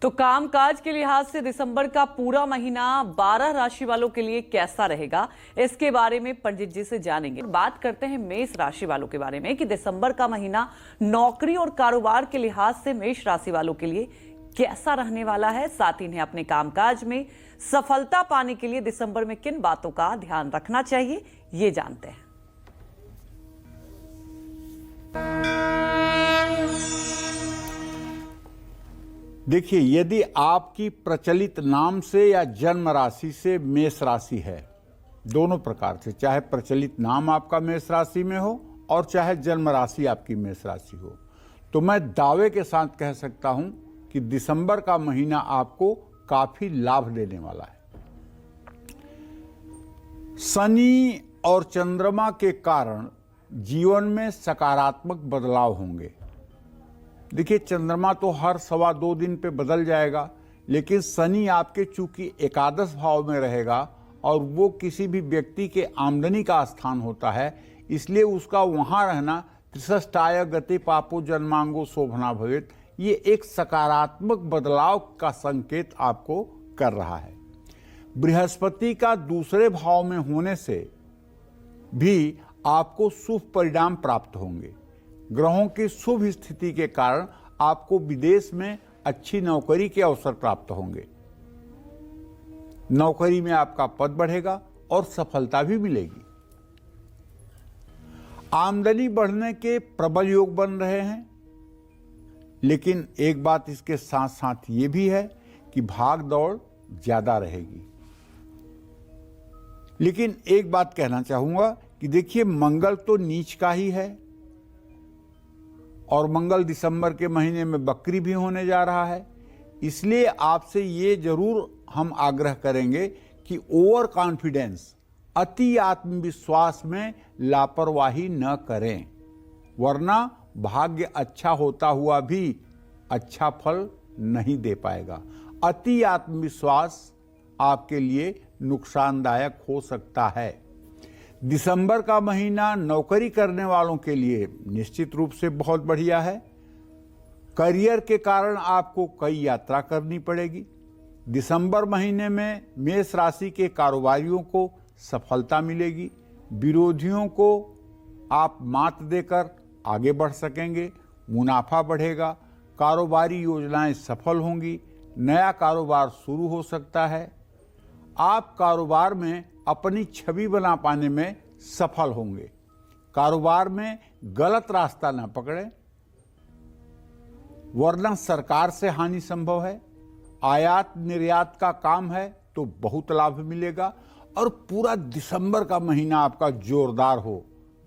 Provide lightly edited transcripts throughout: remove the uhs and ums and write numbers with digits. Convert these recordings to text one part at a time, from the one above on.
तो कामकाज के लिहाज से दिसंबर का पूरा महीना 12 राशि वालों के लिए कैसा रहेगा, इसके बारे में पंडित जी से जानेंगे। बात करते हैं मेष राशि वालों के बारे में कि दिसंबर का महीना नौकरी और कारोबार के लिहाज से मेष राशि वालों के लिए कैसा रहने वाला है। साथ ही इन्हें अपने कामकाज में सफलता पाने के लिए दिसंबर में किन बातों का ध्यान रखना चाहिए, ये जानते हैं। देखिए, यदि आपकी प्रचलित नाम से या जन्म राशि से मेष राशि है, दोनों प्रकार से, चाहे प्रचलित नाम आपका मेष राशि में हो और चाहे जन्म राशि आपकी मेष राशि हो, तो मैं दावे के साथ कह सकता हूं कि दिसंबर का महीना आपको काफी लाभ देने वाला है। शनि और चंद्रमा के कारण जीवन में सकारात्मक बदलाव होंगे। देखिए, चंद्रमा तो हर 1.25 दिन पे बदल जाएगा, लेकिन शनि आपके चूंकि एकादश भाव में रहेगा और वो किसी भी व्यक्ति के आमदनी का स्थान होता है, इसलिए उसका वहां रहना त्रिषष्ठाय गति पापो जन्मांगो शोभना भवेत, ये एक सकारात्मक बदलाव का संकेत आपको कर रहा है। बृहस्पति का दूसरे भाव में होने से भी आपको शुभ परिणाम प्राप्त होंगे। ग्रहों की शुभ स्थिति के कारण आपको विदेश में अच्छी नौकरी के अवसर प्राप्त होंगे। नौकरी में आपका पद बढ़ेगा और सफलता भी मिलेगी। आमदनी बढ़ने के प्रबल योग बन रहे हैं, लेकिन एक बात इसके साथ साथ ये भी है कि भाग दौड़ ज्यादा रहेगी। लेकिन एक बात कहना चाहूंगा कि देखिए, मंगल तो नीच का ही है और मंगल दिसंबर के महीने में बकरी भी होने जा रहा है। इसलिए आपसे ये जरूर हम आग्रह करेंगे कि ओवर कॉन्फिडेंस, अति आत्मविश्वास में लापरवाही न करें, वरना भाग्य अच्छा होता हुआ भी अच्छा फल नहीं दे पाएगा। अति आत्मविश्वास आपके लिए नुकसानदायक हो सकता है। दिसंबर का महीना नौकरी करने वालों के लिए निश्चित रूप से बहुत बढ़िया है। करियर के कारण आपको कई यात्रा करनी पड़ेगी। दिसंबर महीने में मेष राशि के कारोबारियों को सफलता मिलेगी। विरोधियों को आप मात देकर आगे बढ़ सकेंगे, मुनाफा बढ़ेगा, कारोबारी योजनाएं सफल होंगी, नया कारोबार शुरू हो सकता है। आप कारोबार में अपनी छवि बना पाने में सफल होंगे। कारोबार में गलत रास्ता ना पकड़ें, वरना सरकार से हानि संभव है। आयात निर्यात का काम है तो बहुत लाभ मिलेगा और पूरा दिसंबर का महीना आपका जोरदार हो।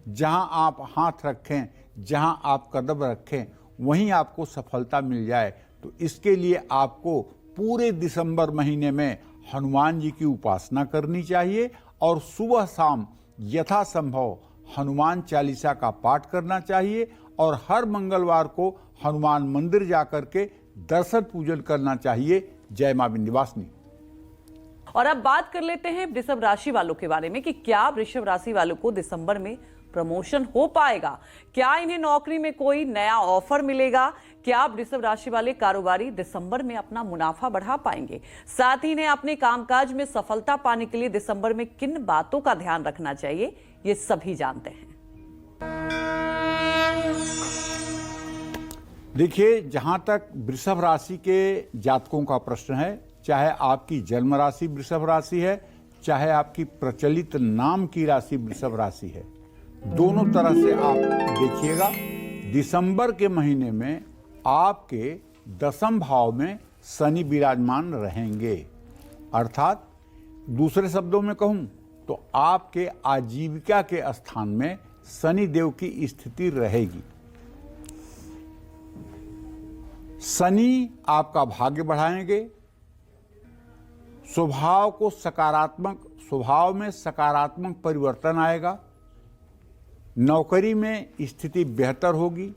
जहां आप हाथ रखें, जहां आप कदम रखें, वहीं आपको सफलता मिल जाए। तो इसके लिए आपको पूरे दिसंबर महीने में हनुमान जी की उपासना करनी चाहिए और सुबह शाम यथासंभव हनुमान चालीसा का पाठ करना चाहिए और हर मंगलवार को हनुमान मंदिर जाकर के दर्शन पूजन करना चाहिए। जय मां विंध्यवासिनी। और अब बात कर लेते हैं वृषभ राशि वालों के बारे में कि क्या वृषभ राशि वालों को दिसंबर में प्रमोशन हो पाएगा, क्या इन्हें नौकरी में कोई नया ऑफर मिलेगा, क्या वृषभ राशि वाले कारोबारी दिसंबर में अपना मुनाफा बढ़ा पाएंगे। साथ ही इन्हें अपने कामकाज में सफलता पाने के लिए दिसंबर में किन बातों का ध्यान रखना चाहिए, ये सभी जानते हैं। देखिए, जहां तक वृषभ राशि के जातकों का प्रश्न है, चाहे आपकी जन्म राशि वृषभ राशि है, चाहे आपकी प्रचलित नाम की राशि वृषभ राशि है, दोनों तरह से आप देखिएगा। दिसंबर के महीने में आपके 10वें भाव में शनि विराजमान रहेंगे। अर्थात दूसरे शब्दों में कहूं तो आपके आजीविका के स्थान में शनि देव की स्थिति रहेगी। शनि आपका भाग्य बढ़ाएंगे, स्वभाव में सकारात्मक परिवर्तन आएगा, नौकरी में स्थिति बेहतर होगी,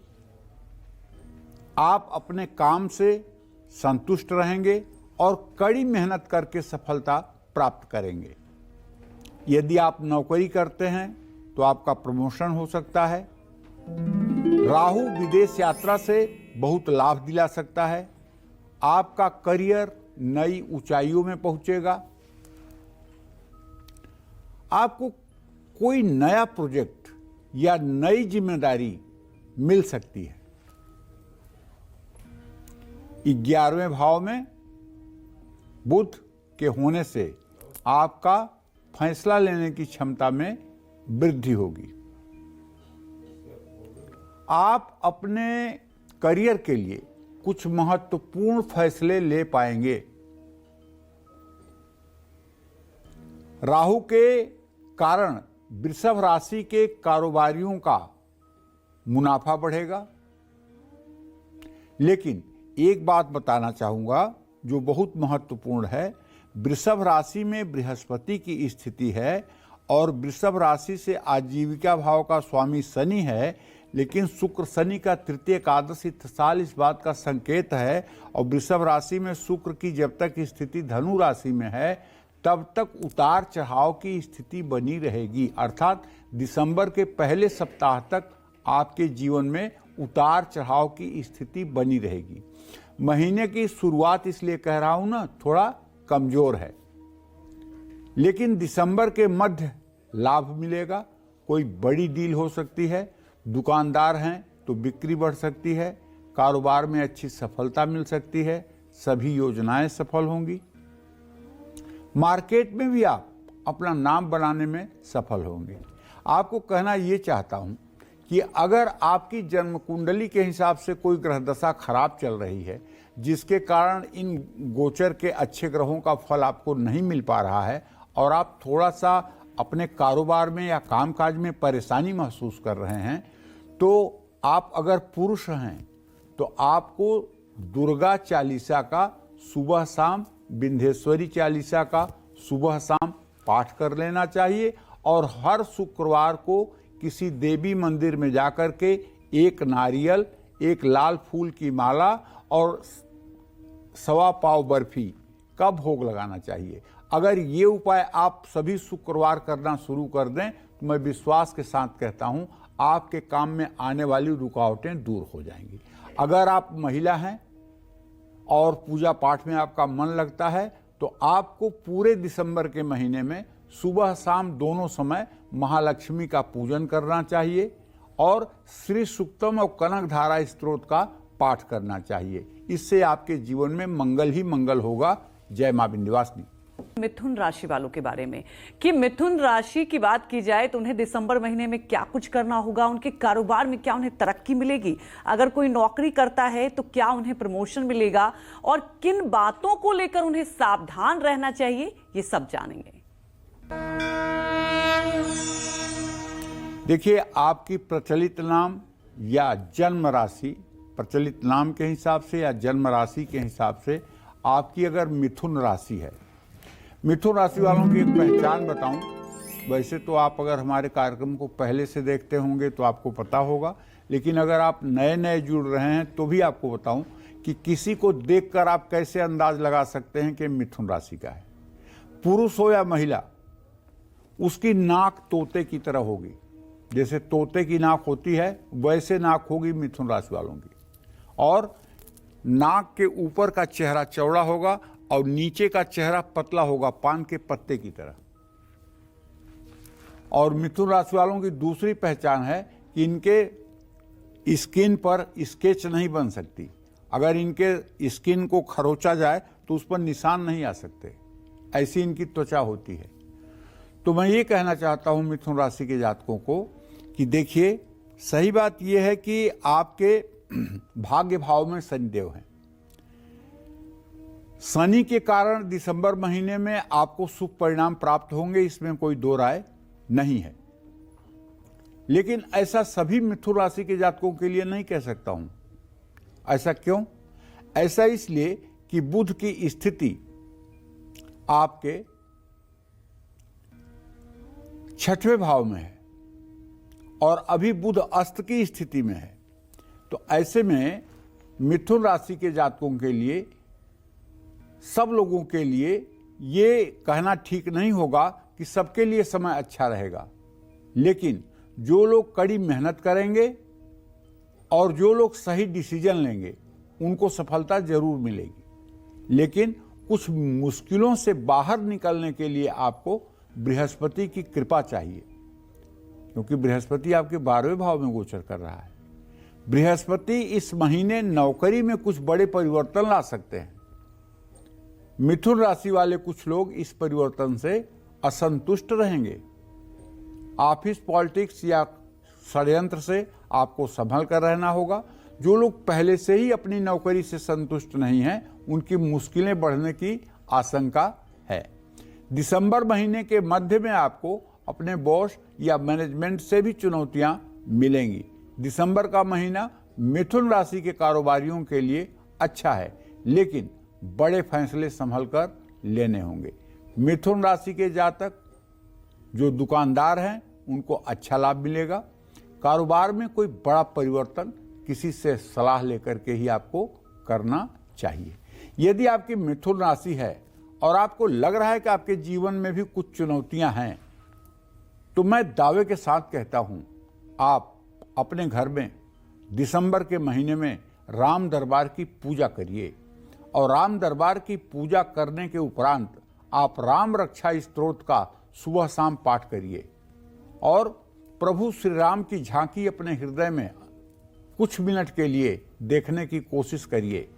आप अपने काम से संतुष्ट रहेंगे और कड़ी मेहनत करके सफलता प्राप्त करेंगे। यदि आप नौकरी करते हैं तो आपका प्रमोशन हो सकता है। राहु विदेश यात्रा से बहुत लाभ दिला सकता है। आपका करियर नई ऊंचाइयों में पहुंचेगा। आपको कोई नया प्रोजेक्ट या नई जिम्मेदारी मिल सकती है। 11वें भाव में बुध के होने से आपका फैसला लेने की क्षमता में वृद्धि होगी। आप अपने करियर के लिए कुछ महत्वपूर्ण फैसले ले पाएंगे। राहु के कारण वृषभ राशि के कारोबारियों का मुनाफा बढ़ेगा। लेकिन एक बात बताना चाहूंगा जो बहुत महत्वपूर्ण है। वृषभ राशि में बृहस्पति की स्थिति है और वृषभ राशि से आजीविका भाव का स्वामी शनि है, लेकिन शुक्र शनि का तृतीय एकादश इत्तिसाल इस बात का संकेत है। और वृषभ राशि में शुक्र की जब तक स्थिति धनु राशि में है तब तक उतार चढ़ाव की स्थिति बनी रहेगी। अर्थात दिसंबर के पहले सप्ताह तक आपके जीवन में उतार चढ़ाव की स्थिति बनी रहेगी। महीने की शुरुआत इसलिए कह रहा हूं ना, थोड़ा कमजोर है, लेकिन दिसंबर के मध्य लाभ मिलेगा। कोई बड़ी डील हो सकती है, दुकानदार हैं तो बिक्री बढ़ सकती है, कारोबार में अच्छी सफलता मिल सकती है, सभी योजनाएं सफल होंगी। मार्केट में भी आप अपना नाम बनाने में सफल होंगे। आपको कहना ये चाहता हूं कि अगर आपकी जन्म कुंडली के हिसाब से कोई ग्रह दशा खराब चल रही है, जिसके कारण इन गोचर के अच्छे ग्रहों का फल आपको नहीं मिल पा रहा है और आप थोड़ा सा अपने कारोबार में या कामकाज में परेशानी महसूस कर रहे हैं, तो आप अगर पुरुष हैं तो आपको दुर्गा चालीसा का सुबह शाम, विंध्येश्वरी चालीसा का सुबह शाम पाठ कर लेना चाहिए। और हर शुक्रवार को किसी देवी मंदिर में जाकर के एक नारियल, एक लाल फूल की माला और 1.25 पाव बर्फी का भोग लगाना चाहिए। अगर ये उपाय आप सभी शुक्रवार करना शुरू कर दें तो मैं विश्वास के साथ कहता हूं आपके काम में आने वाली रुकावटें दूर हो जाएंगी। अगर आप महिला हैं और पूजा पाठ में आपका मन लगता है तो आपको पूरे दिसंबर के महीने में सुबह शाम दोनों समय महालक्ष्मी का पूजन करना चाहिए और श्री सूक्तम और कनक धारा स्तोत्र का पाठ करना चाहिए। इससे आपके जीवन में मंगल ही मंगल होगा। जय मां विंध्यवासिनी। मिथुन राशि वालों के बारे में कि मिथुन राशि की बात की जाए तो उन्हें दिसंबर महीने में क्या कुछ करना होगा, उनके कारोबार में क्या उन्हें तरक्की मिलेगी, अगर कोई नौकरी करता है तो क्या उन्हें प्रमोशन मिलेगा और किन बातों को लेकर उन्हें सावधान रहना चाहिए, ये सब जानेंगे। देखिए, आपकी प्रचलित नाम या जन्म राशि, प्रचलित नाम के हिसाब से या जन्म राशि के हिसाब से आपकी अगर मिथुन राशि है, मिथुन राशि वालों की एक पहचान बताऊं। वैसे तो आप अगर हमारे कार्यक्रम को पहले से देखते होंगे तो आपको पता होगा, लेकिन अगर आप नए नए जुड़ रहे हैं तो भी आपको बताऊं कि किसी को देखकर आप कैसे अंदाज लगा सकते हैं कि मिथुन राशि का है। पुरुष हो या महिला, उसकी नाक तोते की तरह होगी। जैसे तोते की नाक होती है वैसे नाक होगी मिथुन राशि वालों की, और नाक के ऊपर का चेहरा चौड़ा होगा और नीचे का चेहरा पतला होगा, पान के पत्ते की तरह। और मिथुन राशि वालों की दूसरी पहचान है कि इनके स्किन पर स्केच नहीं बन सकती। अगर इनके स्किन को खरोचा जाए तो उस पर निशान नहीं आ सकते, ऐसी इनकी त्वचा होती है। तो मैं ये कहना चाहता हूं मिथुन राशि के जातकों को कि देखिए, सही बात यह है कि आपके भाग्य भाव में शनिदेव हैं। शनि के कारण दिसंबर महीने में आपको शुभ परिणाम प्राप्त होंगे, इसमें कोई दो राय नहीं है। लेकिन ऐसा सभी मिथुन राशि के जातकों के लिए नहीं कह सकता हूं। ऐसा क्यों? ऐसा इसलिए कि बुध की स्थिति आपके 6वें भाव में है और अभी बुध अस्त की स्थिति में है। तो ऐसे में मिथुन राशि के जातकों के लिए, सब लोगों के लिए ये कहना ठीक नहीं होगा कि सबके लिए समय अच्छा रहेगा। लेकिन जो लोग कड़ी मेहनत करेंगे और जो लोग सही डिसीजन लेंगे उनको सफलता जरूर मिलेगी। लेकिन कुछ मुश्किलों से बाहर निकलने के लिए आपको बृहस्पति की कृपा चाहिए, क्योंकि बृहस्पति आपके 12वें भाव में गोचर कर रहा है। बृहस्पति इस महीने नौकरी में कुछ बड़े परिवर्तन ला सकते हैं। मिथुन राशि वाले कुछ लोग इस परिवर्तन से असंतुष्ट रहेंगे। ऑफिस पॉलिटिक्स या षड्यंत्र से आपको संभल कर रहना होगा। जो लोग पहले से ही अपनी नौकरी से संतुष्ट नहीं हैं, उनकी मुश्किलें बढ़ने की आशंका है। दिसंबर महीने के मध्य में आपको अपने बॉस या मैनेजमेंट से भी चुनौतियां मिलेंगी। दिसंबर का महीना मिथुन राशि के कारोबारियों के लिए अच्छा है, लेकिन बड़े फैसले संभल कर लेने होंगे। मिथुन राशि के जातक जो दुकानदार हैं, उनको अच्छा लाभ मिलेगा। कारोबार में कोई बड़ा परिवर्तन किसी से सलाह लेकर के ही आपको करना चाहिए। यदि आपकी मिथुन राशि है और आपको लग रहा है कि आपके जीवन में भी कुछ चुनौतियां हैं, तो मैं दावे के साथ कहता हूं, आप अपने घर में दिसंबर के महीने में राम दरबार की पूजा करिए और राम दरबार की पूजा करने के उपरांत आप राम रक्षा स्तोत्र का सुबह शाम पाठ करिए और प्रभु श्री राम की झांकी अपने हृदय में कुछ मिनट के लिए देखने की कोशिश करिए।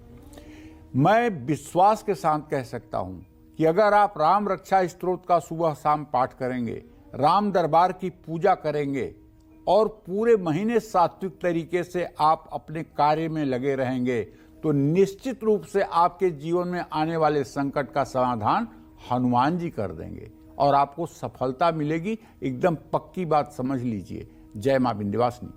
मैं विश्वास के साथ कह सकता हूं कि अगर आप राम रक्षा स्तोत्र का सुबह शाम पाठ करेंगे, राम दरबार की पूजा करेंगे और पूरे महीने सात्विक तरीके से आप अपने कार्य में लगे रहेंगे, तो निश्चित रूप से आपके जीवन में आने वाले संकट का समाधान हनुमान जी कर देंगे और आपको सफलता मिलेगी। एकदम पक्की बात समझ लीजिए। जय मां विंध्यवासिनी।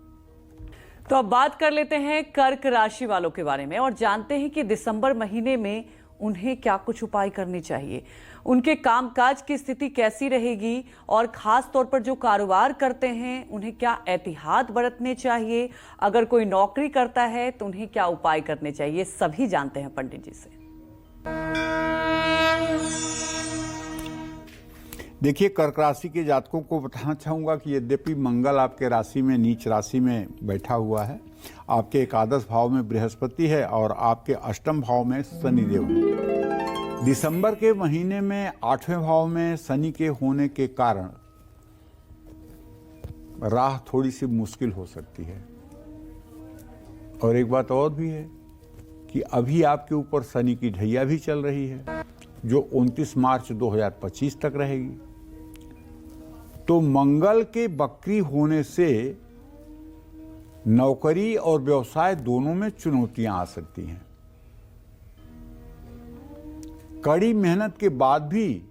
तो अब बात कर लेते हैं कर्क राशि वालों के बारे में और जानते हैं कि दिसंबर महीने में उन्हें क्या कुछ उपाय करने चाहिए, उनके कामकाज की स्थिति कैसी रहेगी और खास तौर पर जो कारोबार करते हैं उन्हें क्या एहतियात बरतने चाहिए, अगर कोई नौकरी करता है तो उन्हें क्या उपाय करने चाहिए, सभी जानते हैं पंडित जी से। देखिए, कर्क राशि के जातकों को बताना चाहूंगा कि यद्यपि मंगल आपके राशि में नीच राशि में बैठा हुआ है, आपके एकादश भाव में बृहस्पति है और आपके अष्टम भाव में शनिदेव है। दिसंबर के महीने में 8वें भाव में शनि के होने के कारण राह थोड़ी सी मुश्किल हो सकती है। और एक बात और भी है कि अभी आपके ऊपर शनि की ढैया भी चल रही है, जो 29 मार्च 2025 तक रहेगी। तो मंगल के बकरी होने से नौकरी और व्यवसाय दोनों में चुनौतियां आ सकती हैं। कड़ी मेहनत के बाद भी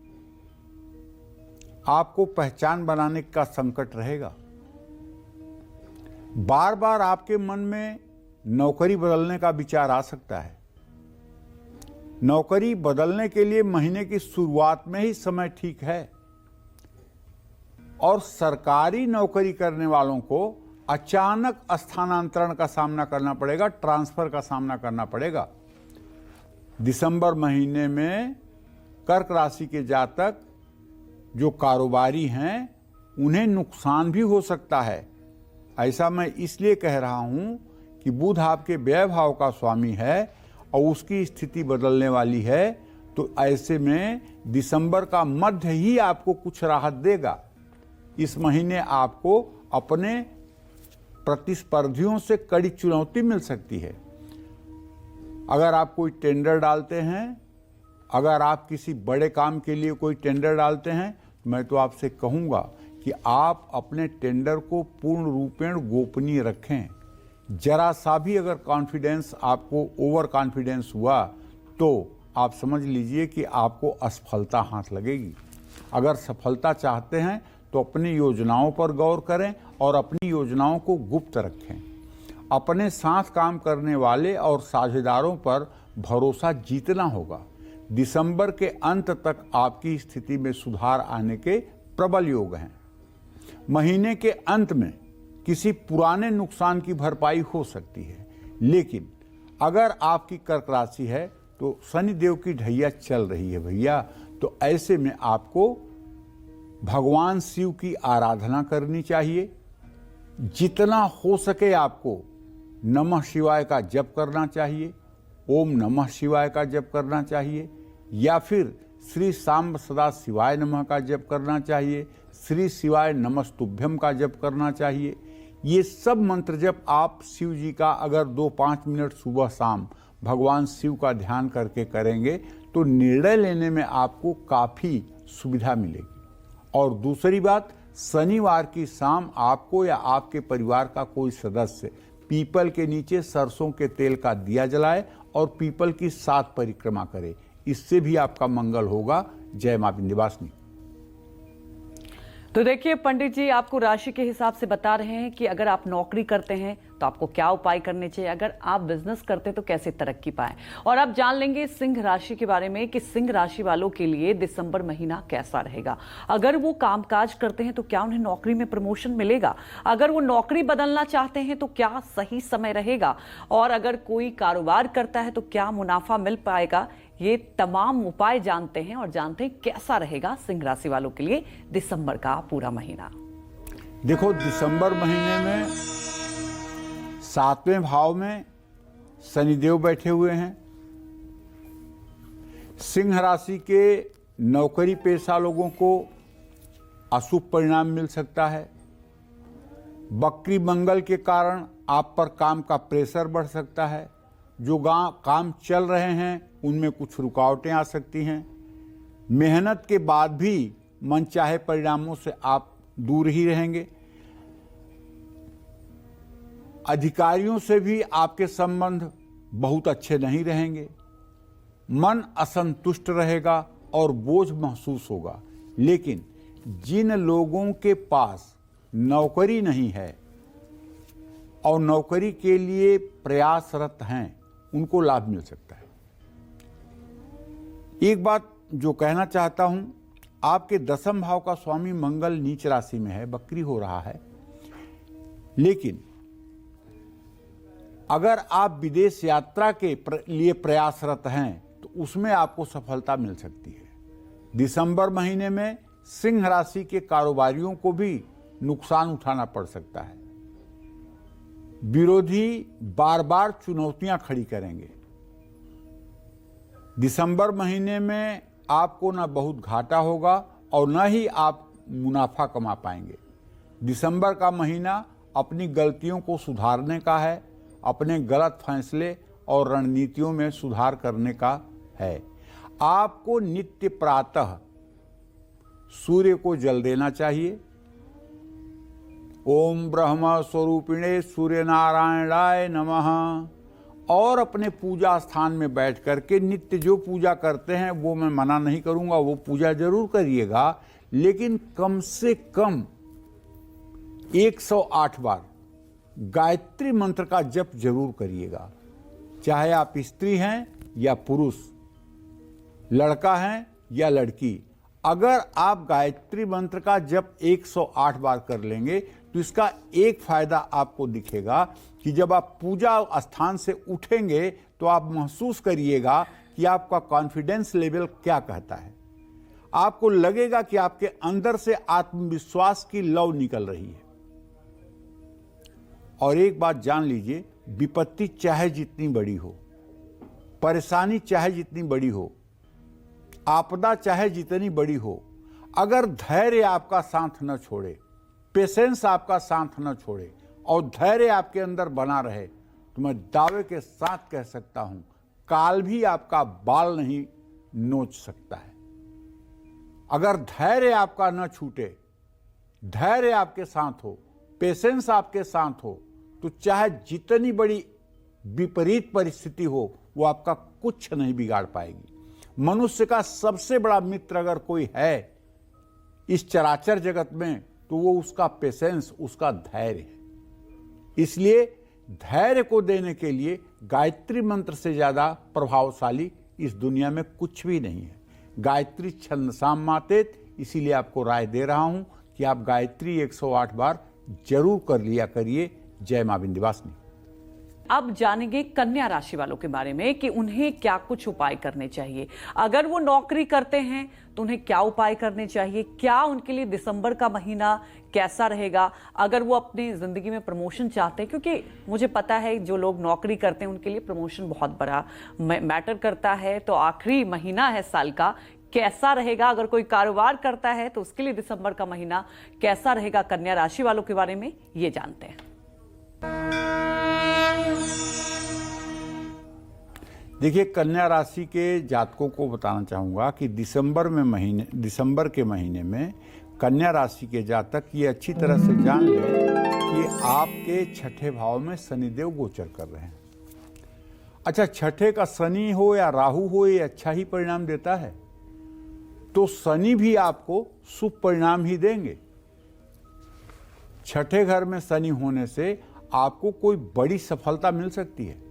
आपको पहचान बनाने का संकट रहेगा। बार बार आपके मन में नौकरी बदलने का विचार आ सकता है। नौकरी बदलने के लिए महीने की शुरुआत में ही समय ठीक है और सरकारी नौकरी करने वालों को अचानक स्थानांतरण का सामना करना पड़ेगा, ट्रांसफर का सामना करना पड़ेगा। दिसंबर महीने में कर्क राशि के जातक जो कारोबारी हैं, उन्हें नुकसान भी हो सकता है। ऐसा मैं इसलिए कह रहा हूं कि बुध आपके व्यय भाव का स्वामी है और उसकी स्थिति बदलने वाली है, तो ऐसे में दिसंबर का मध्य ही आपको कुछ राहत देगा। इस महीने आपको अपने प्रतिस्पर्धियों से कड़ी चुनौती मिल सकती है। अगर आप कोई टेंडर डालते हैं, अगर आप किसी बड़े काम के लिए कोई टेंडर डालते हैं, मैं तो आपसे कहूंगा कि आप अपने टेंडर को पूर्ण रूपेण गोपनीय रखें। जरा सा भी अगर कॉन्फिडेंस आपको ओवर कॉन्फिडेंस हुआ तो आप समझ लीजिए कि आपको असफलता हाथ लगेगी। अगर सफलता चाहते हैं तो अपनी योजनाओं पर गौर करें और अपनी योजनाओं को गुप्त रखें। अपने साथ काम करने वाले और साझेदारों पर भरोसा जीतना होगा। दिसंबर के अंत तक आपकी स्थिति में सुधार आने के प्रबल योग हैं। महीने के अंत में किसी पुराने नुकसान की भरपाई हो सकती है, लेकिन अगर आपकी कर्क राशि है तो शनिदेव की ढैया चल रही है भैया, तो ऐसे में आपको भगवान शिव की आराधना करनी चाहिए। जितना हो सके आपको नमः शिवाय का जप करना चाहिए। ओम नमः शिवाय का जप करना चाहिए, या फिर श्री सांब सदा शिवाय नमः का जप करना चाहिए, श्री शिवाय नमस्तुभ्यम का जप करना चाहिए। ये सब मंत्र जप आप शिव जी का अगर 2-5 मिनट सुबह शाम भगवान शिव का ध्यान करके करेंगे तो निर्णय लेने में आपको काफ़ी सुविधा मिलेगी। और दूसरी बात, शनिवार की शाम आपको या आपके परिवार का कोई सदस्य पीपल के नीचे सरसों के तेल का दिया जलाए और पीपल की 7 परिक्रमा करे, इससे भी आपका मंगल होगा। जय मां विंध्यवासिनी। तो देखिए पंडित जी आपको राशि के हिसाब से बता रहे हैं कि अगर आप नौकरी करते हैं तो आपको क्या उपाय करने चाहिए, अगर आप बिजनेस करते हैं तो कैसे तरक्की पाएं। और अब जान लेंगे सिंह राशि के बारे में कि सिंह राशि वालों के लिए दिसंबर महीना कैसा रहेगा। अगर वो कामकाज करते हैं तो क्या उन्हें नौकरी में प्रमोशन मिलेगा, अगर वो नौकरी बदलना चाहते हैं तो क्या सही समय रहेगा, और अगर कोई कारोबार करता है तो क्या मुनाफा मिल पाएगा। ये तमाम उपाय जानते हैं और जानते हैं कैसा रहेगा सिंह राशि वालों के लिए दिसंबर का पूरा महीना। देखो, दिसंबर महीने में 7वें भाव में शनिदेव बैठे हुए हैं। सिंह राशि के नौकरी पेशा लोगों को अशुभ परिणाम मिल सकता है। बकरी मंगल के कारण आप पर काम का प्रेशर बढ़ सकता है। जो काम चल रहे हैं उनमें कुछ रुकावटें आ सकती हैं। मेहनत के बाद भी मनचाहे परिणामों से आप दूर ही रहेंगे। अधिकारियों से भी आपके संबंध बहुत अच्छे नहीं रहेंगे। मन असंतुष्ट रहेगा और बोझ महसूस होगा। लेकिन जिन लोगों के पास नौकरी नहीं है और नौकरी के लिए प्रयासरत हैं, उनको लाभ मिल सकता है। एक बात जो कहना चाहता हूं, आपके 10वें भाव का स्वामी मंगल नीच राशि में है, बकरी हो रहा है। लेकिन अगर आप विदेश यात्रा के लिए प्रयासरत हैं तो उसमें आपको सफलता मिल सकती है। दिसंबर महीने में सिंह राशि के कारोबारियों को भी नुकसान उठाना पड़ सकता है। विरोधी बार बार चुनौतियां खड़ी करेंगे। दिसंबर महीने में आपको ना बहुत घाटा होगा और न ही आप मुनाफा कमा पाएंगे। दिसंबर का महीना अपनी गलतियों को सुधारने का है, अपने गलत फैसले और रणनीतियों में सुधार करने का है। आपको नित्य प्रातः सूर्य को जल देना चाहिए। ओम ब्रह्म स्वरूपिणे सूर्य नारायणाय नमः। और अपने पूजा स्थान में बैठ करके नित्य जो पूजा करते हैं वो मैं मना नहीं करूंगा, वो पूजा जरूर करिएगा, लेकिन कम से कम 108 बार गायत्री मंत्र का जप जरूर करिएगा। चाहे आप स्त्री हैं या पुरुष, लड़का है या लड़की, अगर आप गायत्री मंत्र का जप 108 बार कर लेंगे तो इसका एक फायदा आपको दिखेगा कि जब आप पूजा स्थान से उठेंगे तो आप महसूस करिएगा कि आपका कॉन्फिडेंस लेवल क्या कहता है। आपको लगेगा कि आपके अंदर से आत्मविश्वास की लौ निकल रही है। और एक बात जान लीजिए, विपत्ति चाहे जितनी बड़ी हो, परेशानी चाहे जितनी बड़ी हो, आपदा चाहे जितनी बड़ी हो, अगर धैर्य आपका साथ न छोड़े, पेशेंस आपका साथ न छोड़े और धैर्य आपके अंदर बना रहे, तो मैं दावे के साथ कह सकता हूं, काल भी आपका बाल नहीं नोच सकता है। अगर धैर्य आपका न छूटे, धैर्य आपके साथ हो, पेशेंस आपके साथ हो, तो चाहे जितनी बड़ी विपरीत परिस्थिति हो, वो आपका कुछ नहीं बिगाड़ पाएगी। मनुष्य का सबसे बड़ा मित्र अगर कोई है इस चराचर जगत में, तो वो उसका पेशेंस, उसका धैर्य है। इसलिए धैर्य को देने के लिए गायत्री मंत्र से ज्यादा प्रभावशाली इस दुनिया में कुछ भी नहीं है। गायत्री छंदसाम मातेत, इसीलिए आपको राय दे रहा हूं कि आप गायत्री 108 बार जरूर कर लिया करिए। जय मां विंध्यवासिनी। अब जानेंगे कन्या राशि वालों के बारे में कि उन्हें क्या कुछ उपाय करने चाहिए। अगर वो नौकरी करते हैं तो उन्हें क्या उपाय करने चाहिए, क्या उनके लिए दिसंबर का महीना कैसा रहेगा। अगर वो अपनी जिंदगी में प्रमोशन चाहते हैं, क्योंकि मुझे पता है जो लोग नौकरी करते हैं उनके लिए प्रमोशन बहुत बड़ा मैटर करता है, तो आखिरी महीना है साल का, कैसा रहेगा। अगर कोई कारोबार करता है तो उसके लिए दिसंबर का महीना कैसा रहेगा। कन्या राशि वालों के बारे में ये जानते हैं। देखिए, कन्या राशि के जातकों को बताना चाहूंगा कि दिसंबर के महीने में कन्या राशि के जातक ये अच्छी तरह से जान लें कि आपके छठे भाव में शनिदेव गोचर कर रहे हैं। अच्छा, छठे का शनि हो या राहु हो, ये अच्छा ही परिणाम देता है, तो शनि भी आपको शुभ परिणाम ही देंगे। छठे घर में शनि होने से आपको कोई बड़ी सफलता मिल सकती है,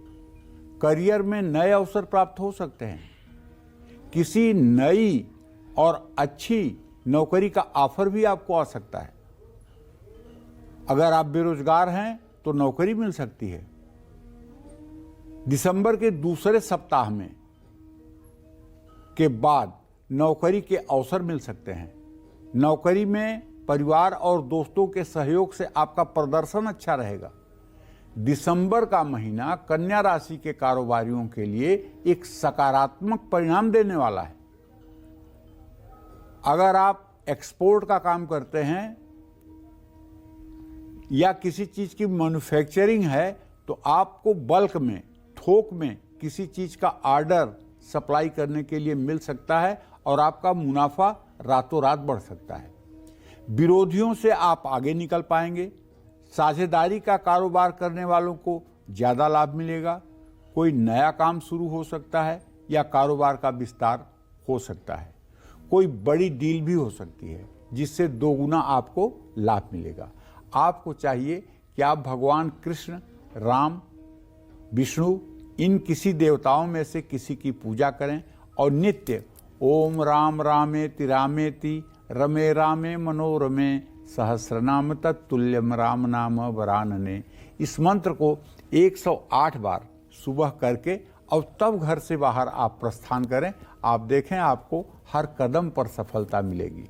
करियर में नए अवसर प्राप्त हो सकते हैं, किसी नई और अच्छी नौकरी का ऑफर भी आपको आ सकता है। अगर आप बेरोजगार हैं तो नौकरी मिल सकती है। दिसंबर के दूसरे सप्ताह में के बाद नौकरी के अवसर मिल सकते हैं। नौकरी में परिवार और दोस्तों के सहयोग से आपका प्रदर्शन अच्छा रहेगा। दिसंबर का महीना कन्या राशि के कारोबारियों के लिए एक सकारात्मक परिणाम देने वाला है। अगर आप एक्सपोर्ट का काम करते हैं या किसी चीज की मैन्युफैक्चरिंग है, तो आपको बल्क में, थोक में किसी चीज का ऑर्डर सप्लाई करने के लिए मिल सकता है और आपका मुनाफा रातों रात बढ़ सकता है। विरोधियों से आप आगे निकल पाएंगे। साझेदारी का कारोबार करने वालों को ज्यादा लाभ मिलेगा। कोई नया काम शुरू हो सकता है या कारोबार का विस्तार हो सकता है। कोई बड़ी डील भी हो सकती है जिससे दोगुना आपको लाभ मिलेगा। आपको चाहिए कि आप भगवान कृष्ण, राम, विष्णु, इन किसी देवताओं में से किसी की पूजा करें और नित्य ओम राम रामेति रामेति रमे रामे मनोरमे सहस्रनाम तत्तुल्यम राम नाम वरानने, इस मंत्र को 108 बार सुबह करके और तब घर से बाहर आप प्रस्थान करें। आप देखें आपको हर कदम पर सफलता मिलेगी।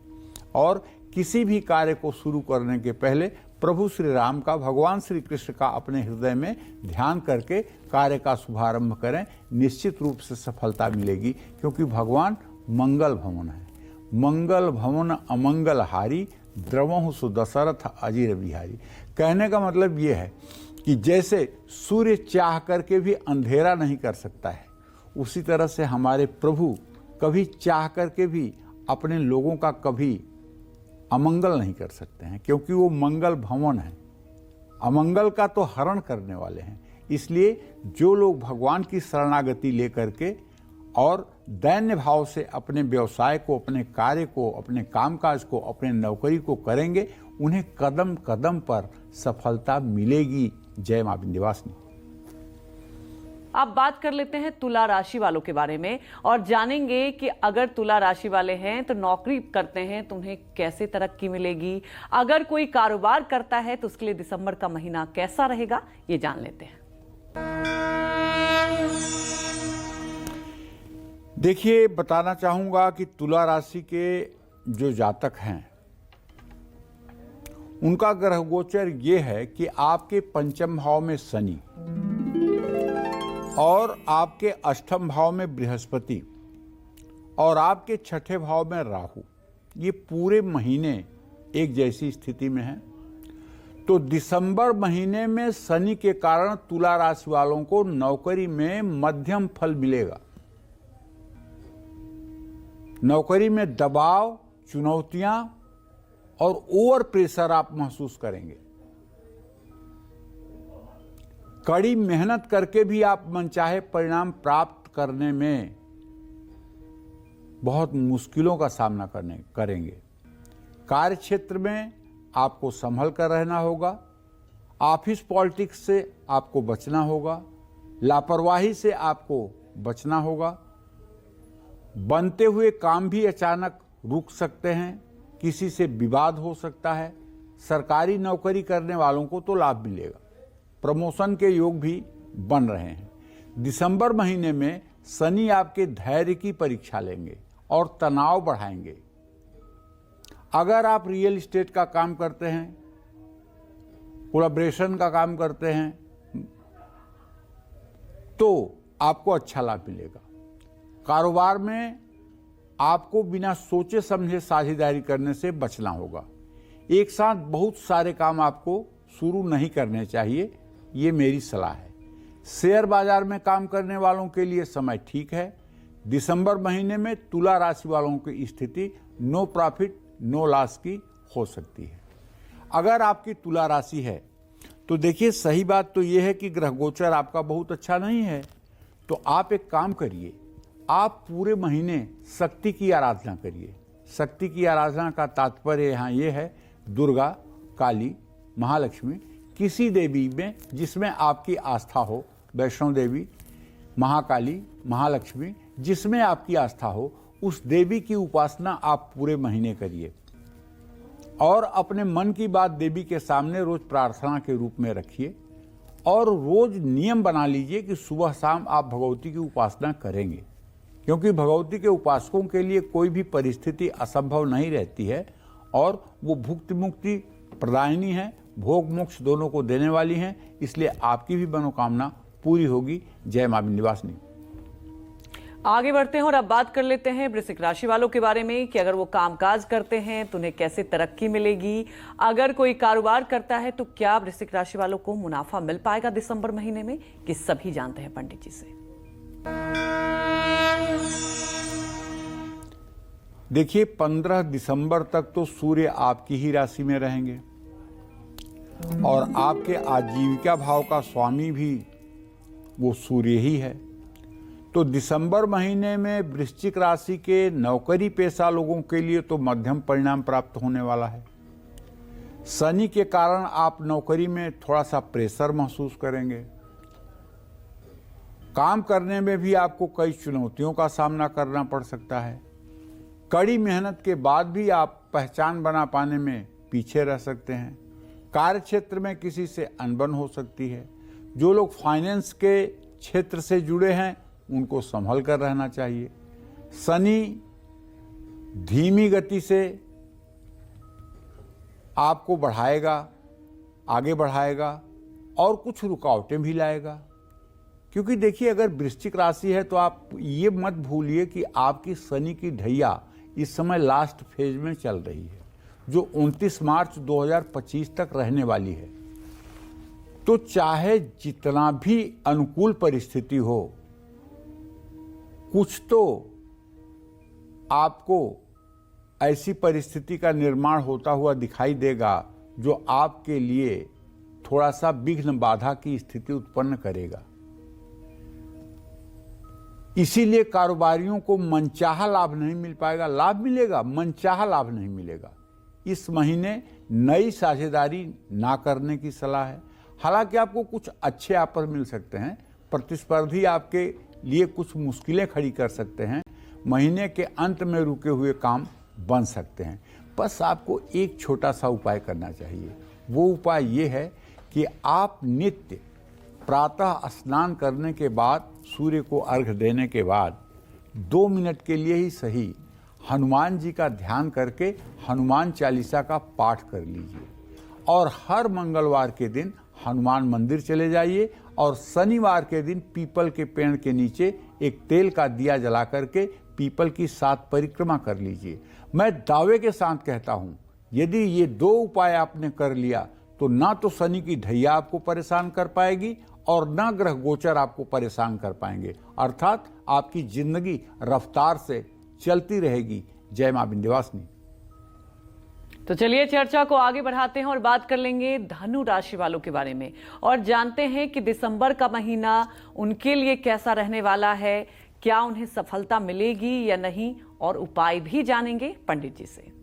और किसी भी कार्य को शुरू करने के पहले प्रभु श्री राम का, भगवान श्री कृष्ण का अपने हृदय में ध्यान करके कार्य का शुभारंभ करें। निश्चित रूप से सफलता मिलेगी, क्योंकि भगवान मंगल भवन है। मंगल भवन अमंगल हारी, द्रवहु सुदशरथ अजीर बिहारी। कहने का मतलब ये है कि जैसे सूर्य चाह करके भी अंधेरा नहीं कर सकता है, उसी तरह से हमारे प्रभु कभी चाह करके भी अपने लोगों का कभी अमंगल नहीं कर सकते हैं, क्योंकि वो मंगल भवन है। अमंगल का तो हरण करने वाले हैं। इसलिए जो लोग भगवान की शरणागति लेकर के और दैन्य भाव से अपने व्यवसाय को, अपने कार्य को, अपने कामकाज को, अपने नौकरी को करेंगे, उन्हें कदम कदम पर सफलता मिलेगी। जय मां विंध्यवासिनी। अब बात कर लेते हैं तुला राशि वालों के बारे में और जानेंगे कि अगर तुला राशि वाले हैं तो नौकरी करते हैं तो उन्हें कैसे तरक्की मिलेगी। अगर कोई कारोबार करता है तो उसके लिए दिसंबर का महीना कैसा रहेगा, ये जान लेते हैं। देखिए, बताना चाहूंगा कि तुला राशि के जो जातक हैं उनका ग्रह गोचर ये है कि आपके पंचम भाव में शनि और आपके अष्टम भाव में बृहस्पति और आपके छठे भाव में राहु, ये पूरे महीने एक जैसी स्थिति में है। तो दिसंबर महीने में शनि के कारण तुला राशि वालों को नौकरी में मध्यम फल मिलेगा। नौकरी में दबाव, चुनौतियां और ओवर प्रेशर आप महसूस करेंगे। कड़ी मेहनत करके भी आप मनचाहे परिणाम प्राप्त करने में बहुत मुश्किलों का सामना करेंगे। कार्य क्षेत्र में आपको संभल कर रहना होगा। ऑफिस पॉलिटिक्स से आपको बचना होगा। लापरवाही से आपको बचना होगा। बनते हुए काम भी अचानक रुक सकते हैं, किसी से विवाद हो सकता है। सरकारी नौकरी करने वालों को तो लाभ मिलेगा। प्रमोशन के योग भी बन रहे हैं। दिसंबर महीने में शनि आपके धैर्य की परीक्षा लेंगे और तनाव बढ़ाएंगे। अगर आप रियल एस्टेट का काम करते हैं, कोलैबोरेशन का काम करते हैं, तो आपको अच्छा लाभ मिलेगा। कारोबार में आपको बिना सोचे समझे साझेदारी करने से बचना होगा। एक साथ बहुत सारे काम आपको शुरू नहीं करने चाहिए, ये मेरी सलाह है। शेयर बाजार में काम करने वालों के लिए समय ठीक है। दिसंबर महीने में तुला राशि वालों की स्थिति नो प्रॉफिट नो लॉस की हो सकती है। अगर आपकी तुला राशि है तो देखिए, सही बात तो यह है कि ग्रह गोचर आपका बहुत अच्छा नहीं है, तो आप एक काम करिए, आप पूरे महीने शक्ति की आराधना करिए। शक्ति की आराधना का तात्पर्य यहाँ ये है, दुर्गा, काली, महालक्ष्मी, किसी देवी में जिसमें आपकी आस्था हो, वैष्णो देवी, महाकाली, महालक्ष्मी, जिसमें आपकी आस्था हो, उस देवी की उपासना आप पूरे महीने करिए और अपने मन की बात देवी के सामने रोज प्रार्थना के रूप में रखिए और रोज नियम बना लीजिए कि सुबह शाम आप भगवती की उपासना करेंगे, क्योंकि भगवती के उपासकों के लिए कोई भी परिस्थिति असंभव नहीं रहती है और वो भुक्ति मुक्ति प्रदायिनी है, भोग मोक्ष दोनों को देने वाली हैं। इसलिए आपकी भी मनोकामना पूरी होगी। जय मां विंध्यवासिनी। आगे बढ़ते हैं और अब बात कर लेते हैं वृश्चिक राशि वालों के बारे में कि अगर वो कामकाज करते हैं तो उन्हें कैसे तरक्की मिलेगी। अगर कोई कारोबार करता है तो क्या वृश्चिक राशि वालों को मुनाफा मिल पाएगा दिसंबर महीने में, कि सभी जानते हैं पंडित जी से। देखिए, 15 दिसंबर तक तो सूर्य आपकी ही राशि में रहेंगे और आपके आजीविका भाव का स्वामी भी वो सूर्य ही है। तो दिसंबर महीने में वृश्चिक राशि के नौकरी पेशा लोगों के लिए तो मध्यम परिणाम प्राप्त होने वाला है। शनि के कारण आप नौकरी में थोड़ा सा प्रेशर महसूस करेंगे। काम करने में भी आपको कई चुनौतियों का सामना करना पड़ सकता है। कड़ी मेहनत के बाद भी आप पहचान बना पाने में पीछे रह सकते हैं। कार्य क्षेत्र में किसी से अनबन हो सकती है। जो लोग फाइनेंस के क्षेत्र से जुड़े हैं उनको संभल कर रहना चाहिए। शनि धीमी गति से आपको बढ़ाएगा, आगे बढ़ाएगा और कुछ रुकावटें भी लाएगा। क्योंकि देखिए, अगर वृश्चिक राशि है तो आप ये मत भूलिए कि आपकी शनि की ढैया इस समय लास्ट फेज में चल रही है, जो 29 मार्च 2025 तक रहने वाली है। तो चाहे जितना भी अनुकूल परिस्थिति हो, कुछ तो आपको ऐसी परिस्थिति का निर्माण होता हुआ दिखाई देगा जो आपके लिए थोड़ा सा विघ्न बाधा की स्थिति उत्पन्न करेगा। इसीलिए कारोबारियों को मनचाहा लाभ नहीं मिल पाएगा। लाभ मिलेगा, मनचाहा लाभ नहीं मिलेगा। इस महीने नई साझेदारी ना करने की सलाह है। हालांकि आपको कुछ अच्छे ऑफर मिल सकते हैं, प्रतिस्पर्धी आपके लिए कुछ मुश्किलें खड़ी कर सकते हैं। महीने के अंत में रुके हुए काम बन सकते हैं। बस आपको एक छोटा सा उपाय करना चाहिए। वो उपाय ये है कि आप नित्य प्रातः स्नान करने के बाद, सूर्य को अर्घ्य देने के बाद 2 मिनट के लिए ही सही हनुमान जी का ध्यान करके हनुमान चालीसा का पाठ कर लीजिए और हर मंगलवार के दिन हनुमान मंदिर चले जाइए और शनिवार के दिन पीपल के पेड़ के नीचे एक तेल का दिया जला करके पीपल की 7 परिक्रमा कर लीजिए। मैं दावे के साथ कहता हूं, यदि ये 2 उपाय आपने कर लिया तो ना तो शनि की ढैया आपको परेशान कर पाएगी और ना ग्रह गोचर आपको परेशान कर पाएंगे। अर्थात आपकी जिंदगी रफ्तार से चलती रहेगी। जय मां विंध्यवासिनी। तो चलिए चर्चा को आगे बढ़ाते हैं और बात कर लेंगे धनु राशि वालों के बारे में और जानते हैं कि दिसंबर का महीना उनके लिए कैसा रहने वाला है, क्या उन्हें सफलता मिलेगी या नहीं, और उपाय भी जानेंगे पंडित जी से।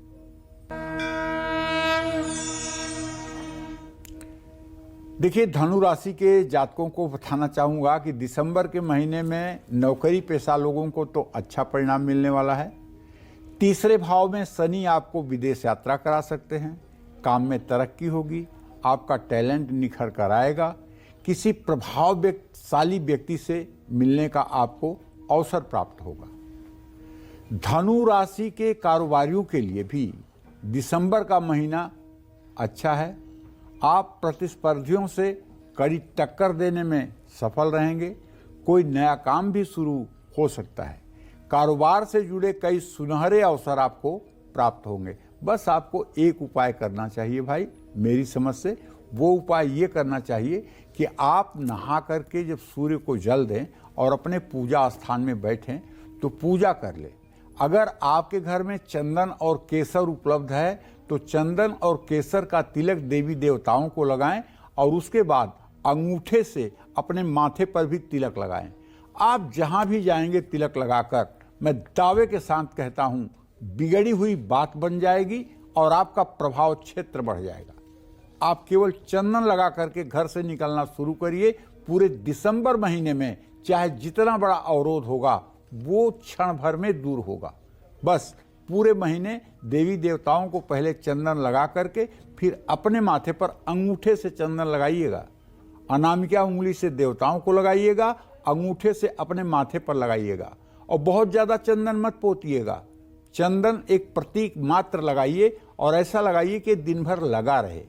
देखिए, धनु राशि के जातकों को बताना चाहूंगा कि दिसंबर के महीने में नौकरी पेशा लोगों को तो अच्छा परिणाम मिलने वाला है। तीसरे भाव में शनि आपको विदेश यात्रा करा सकते हैं। काम में तरक्की होगी, आपका टैलेंट निखर कर आएगा। किसी प्रभावशाली व्यक्ति से मिलने का आपको अवसर प्राप्त होगा। धनु राशि के कारोबारियों के लिए भी दिसंबर का महीना अच्छा है। आप प्रतिस्पर्धियों से कड़ी टक्कर देने में सफल रहेंगे। कोई नया काम भी शुरू हो सकता है। कारोबार से जुड़े कई सुनहरे अवसर आपको प्राप्त होंगे। बस आपको एक उपाय करना चाहिए भाई, मेरी समझ से वो उपाय ये करना चाहिए कि आप नहा करके जब सूर्य को जल दें और अपने पूजा स्थान में बैठें तो पूजा कर लें। अगर आपके घर में चंदन और केसर उपलब्ध है तो चंदन और केसर का तिलक देवी देवताओं को लगाएं और उसके बाद अंगूठे से अपने माथे पर भी तिलक लगाएं। आप जहां भी जाएंगे तिलक लगाकर, मैं दावे के साथ कहता हूं, बिगड़ी हुई बात बन जाएगी और आपका प्रभाव क्षेत्र बढ़ जाएगा। आप केवल चंदन लगा करके घर से निकलना शुरू करिए। पूरे दिसंबर महीने में चाहे जितना बड़ा अवरोध होगा वो क्षण भर में दूर होगा। बस पूरे महीने देवी देवताओं को पहले चंदन लगा करके फिर अपने माथे पर अंगूठे से चंदन लगाइएगा। अनामिका उंगली से देवताओं को लगाइएगा, अंगूठे से अपने माथे पर लगाइएगा और बहुत ज्यादा चंदन मत पोतिएगा। चंदन एक प्रतीक मात्र लगाइए और ऐसा लगाइए कि दिन भर लगा रहे।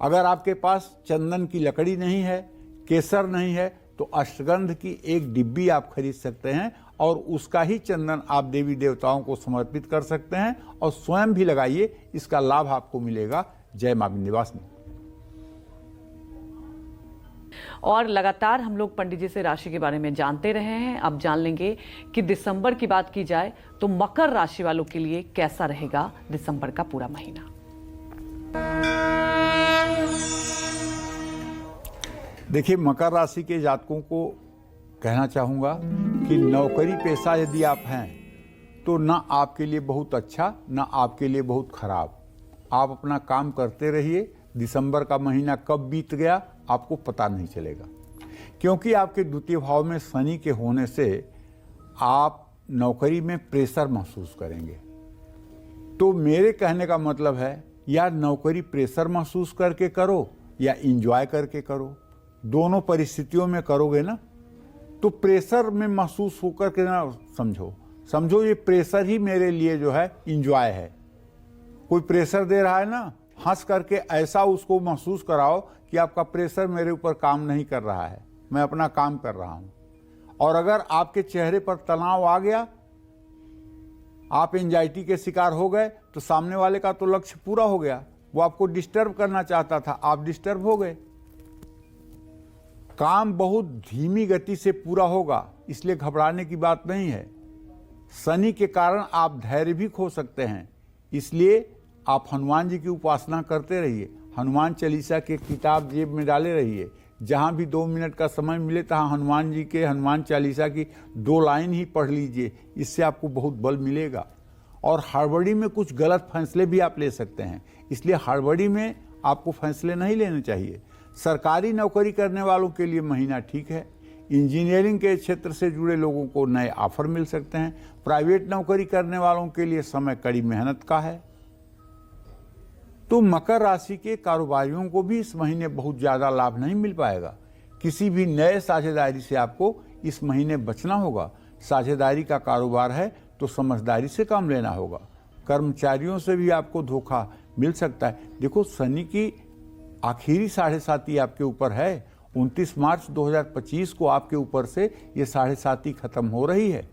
अगर आपके पास चंदन की लकड़ी नहीं है, केसर नहीं है, तो अश्वगंध की एक डिब्बी आप खरीद सकते हैं और उसका ही चंदन आप देवी देवताओं को समर्पित कर सकते हैं और स्वयं भी लगाइए। इसका लाभ आपको मिलेगा। जय मां विंध्यवासिनी। और लगातार हम लोग पंडित जी से राशि के बारे में जानते रहे हैं। अब जान लेंगे कि दिसंबर की बात की जाए तो मकर राशि वालों के लिए कैसा रहेगा दिसंबर का पूरा महीना। देखिए, मकर राशि के जातकों को कहना चाहूँगा कि नौकरी पेशा यदि आप हैं तो ना आपके लिए बहुत अच्छा ना आपके लिए बहुत खराब। आप अपना काम करते रहिए। दिसंबर का महीना कब बीत गया आपको पता नहीं चलेगा, क्योंकि आपके द्वितीय भाव में शनि के होने से आप नौकरी में प्रेशर महसूस करेंगे। तो मेरे कहने का मतलब है, या नौकरी प्रेशर महसूस करके करो या इंजॉय करके करो, दोनों परिस्थितियों में करोगे ना तो प्रेशर में महसूस होकर के ना समझो ये प्रेशर ही मेरे लिए जो है इंजॉय है। कोई प्रेशर दे रहा है ना, हंस करके ऐसा उसको महसूस कराओ कि आपका प्रेशर मेरे ऊपर काम नहीं कर रहा है, मैं अपना काम कर रहा हूं। और अगर आपके चेहरे पर तनाव आ गया, आप एंजाइटी के शिकार हो गए, तो सामने वाले का तो लक्ष्य पूरा हो गया। वो आपको डिस्टर्ब करना चाहता था, आप डिस्टर्ब हो गए। काम बहुत धीमी गति से पूरा होगा, इसलिए घबराने की बात नहीं है। शनि के कारण आप धैर्य भी खो सकते हैं, इसलिए आप हनुमान जी की उपासना करते रहिए। हनुमान चालीसा की किताब जेब में डाले रहिए। जहां भी 2 मिनट का समय मिले तहां हनुमान जी के हनुमान चालीसा की 2 लाइन ही पढ़ लीजिए, इससे आपको बहुत बल मिलेगा। और हड़बड़ी में कुछ गलत फैसले भी आप ले सकते हैं, इसलिए हड़बड़ी में आपको फैसले नहीं लेने चाहिए। सरकारी नौकरी करने वालों के लिए महीना ठीक है। इंजीनियरिंग के क्षेत्र से जुड़े लोगों को नए ऑफर मिल सकते हैं। प्राइवेट नौकरी करने वालों के लिए समय कड़ी मेहनत का है। तो मकर राशि के कारोबारियों को भी इस महीने बहुत ज्यादा लाभ नहीं मिल पाएगा। किसी भी नए साझेदारी से आपको इस महीने बचना होगा। साझेदारी का कारोबार है तो समझदारी से काम लेना होगा। कर्मचारियों से भी आपको धोखा मिल सकता है। देखो, शनि की आखिरी 7.5 आपके ऊपर है। 29 मार्च 2025 को आपके ऊपर से ये 7.5 खत्म हो रही है।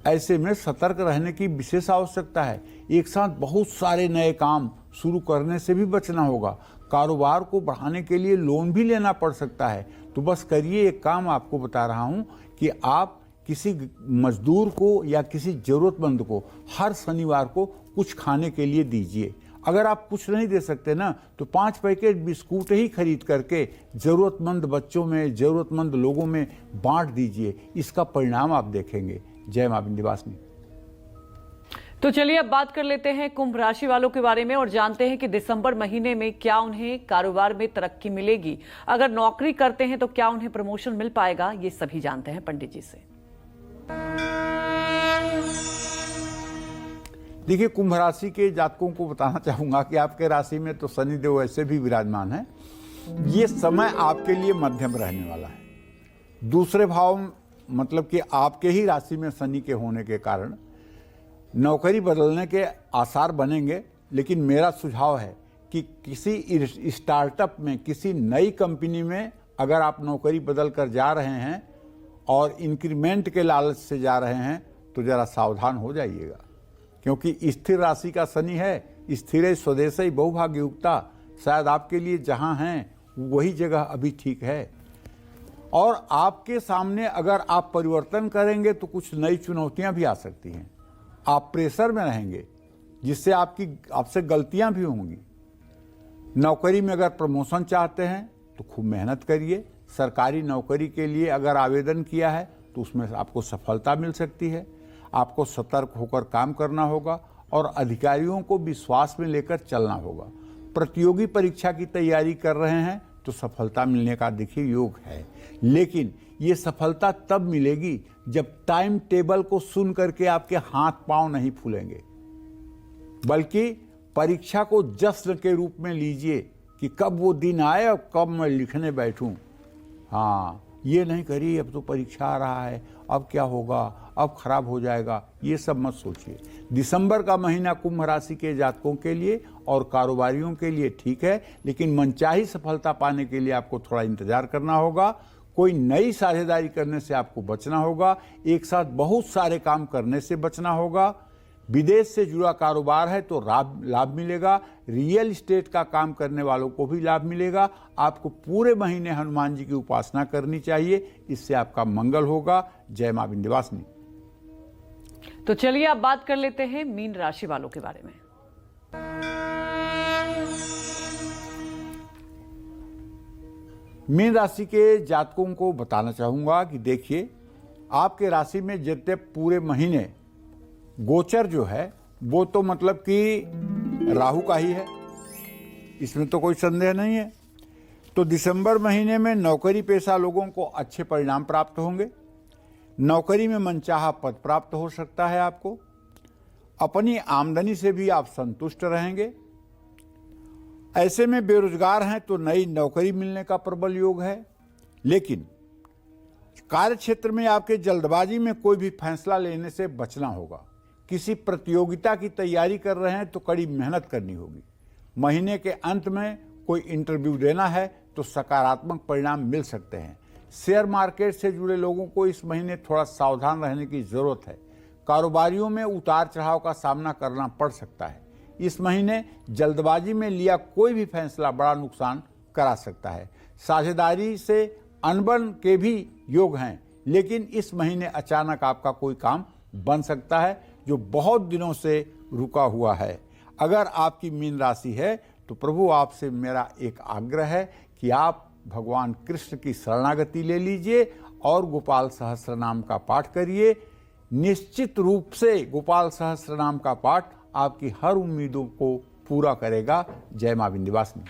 ऐसे में सतर्क रहने की विशेष आवश्यकता है। एक साथ बहुत सारे नए काम शुरू करने से भी बचना होगा। कारोबार को बढ़ाने के लिए लोन भी लेना पड़ सकता है। तो बस करिए एक काम, आपको बता रहा हूं कि आप किसी मजदूर को या किसी जरूरतमंद को हर शनिवार को कुछ खाने के लिए दीजिए। अगर आप कुछ नहीं दे सकते ना तो 5 पैकेट बिस्कुट ही खरीद करके जरूरतमंद बच्चों में, जरूरतमंद लोगों में बांट दीजिए। इसका परिणाम आप देखेंगे। जय मां विंध्यवासिनी। तो चलिए अब बात कर लेते हैं कुंभ राशि वालों के बारे में और जानते हैं कि दिसंबर महीने में क्या उन्हें कारोबार में तरक्की मिलेगी। अगर नौकरी करते हैं तो क्या उन्हें प्रमोशन मिल पाएगा, ये सभी जानते हैं पंडित जी से। देखिए, कुंभ राशि के जातकों को बताना चाहूंगा कि आपके राशि में तो शनिदेव वैसे भी विराजमान है ये समय आपके लिए मध्यम रहने वाला है। दूसरे भाव मतलब कि आपके ही राशि में शनि के होने के कारण नौकरी बदलने के आसार बनेंगे, लेकिन मेरा सुझाव है कि किसी स्टार्टअप में, किसी नई कंपनी में अगर आप नौकरी बदल कर जा रहे हैं और इंक्रीमेंट के लालच से जा रहे हैं तो जरा सावधान हो जाइएगा, क्योंकि स्थिर राशि का शनि है। स्थिर स्वदेश ही बहुभाग्युक्ता, शायद आपके लिए जहां हैं वही जगह अभी ठीक है। और आपके सामने अगर आप परिवर्तन करेंगे तो कुछ नई चुनौतियां भी आ सकती हैं। आप प्रेशर में रहेंगे जिससे आपसे गलतियां भी होंगी। नौकरी में अगर प्रमोशन चाहते हैं तो खूब मेहनत करिए। सरकारी नौकरी के लिए अगर आवेदन किया है तो उसमें आपको सफलता मिल सकती है। आपको सतर्क होकर काम करना होगा और अधिकारियों को विश्वास में लेकर चलना होगा। प्रतियोगी परीक्षा की तैयारी कर रहे हैं तो सफलता मिलने का देखिए योग है, लेकिन ये सफलता तब मिलेगी जब टाइम टेबल को सुन करके आपके हाथ पांव नहीं फूलेंगे, बल्कि परीक्षा को जश्न के रूप में लीजिए कि कब वो दिन आए और कब मैं लिखने बैठूं। हाँ, ये नहीं करिए अब तो परीक्षा आ रहा है, अब क्या होगा, अब खराब हो जाएगा, ये सब मत सोचिए। दिसंबर का महीना कुंभ राशि के जातकों के लिए और कारोबारियों के लिए ठीक है, लेकिन मनचाही सफलता पाने के लिए आपको थोड़ा इंतजार करना होगा। कोई नई साझेदारी करने से आपको बचना होगा। एक साथ बहुत सारे काम करने से बचना होगा। विदेश से जुड़ा कारोबार है तो लाभ मिलेगा। रियल एस्टेट का काम करने वालों को भी लाभ मिलेगा। आपको पूरे महीने हनुमान जी की उपासना करनी चाहिए, इससे आपका मंगल होगा। जय मां विंध्यवासिनी। तो चलिए अब बात कर लेते हैं मीन राशि वालों के बारे में। मीन राशि के जातकों को बताना चाहूंगा कि देखिए, आपके राशि में जितने पूरे महीने गोचर जो है वो तो मतलब कि राहु का ही है, इसमें तो कोई संदेह नहीं है। तो दिसंबर महीने में नौकरी पेशा लोगों को अच्छे परिणाम प्राप्त होंगे। नौकरी में मनचाहा पद प्राप्त हो सकता है आपको। अपनी आमदनी से भी आप संतुष्ट रहेंगे। ऐसे में बेरोजगार हैं तो नई नौकरी मिलने का प्रबल योग है, लेकिन कार्य क्षेत्र में आपके जल्दबाजी में कोई भी फैसला लेने से बचना होगा। किसी प्रतियोगिता की तैयारी कर रहे हैं तो कड़ी मेहनत करनी होगी। महीने के अंत में कोई इंटरव्यू देना है तो सकारात्मक परिणाम मिल सकते हैं। शेयर मार्केट से जुड़े लोगों को इस महीने थोड़ा सावधान रहने की जरूरत है। कारोबारियों में उतार चढ़ाव का सामना करना पड़ सकता है। इस महीने जल्दबाजी में लिया कोई भी फैसला बड़ा नुकसान करा सकता है। साझेदारी से अनबन के भी योग हैं, लेकिन इस महीने अचानक आपका कोई काम बन सकता है जो बहुत दिनों से रुका हुआ है। अगर आपकी मीन राशि है तो प्रभु आपसे मेरा एक आग्रह है कि आप भगवान कृष्ण की शरणागति ले लीजिए और गोपाल सहस्त्र नाम का पाठ करिए। निश्चित रूप से गोपाल सहस्त्र नाम का पाठ आपकी हर उम्मीदों को पूरा करेगा। जय मां विंध्यवासिनी।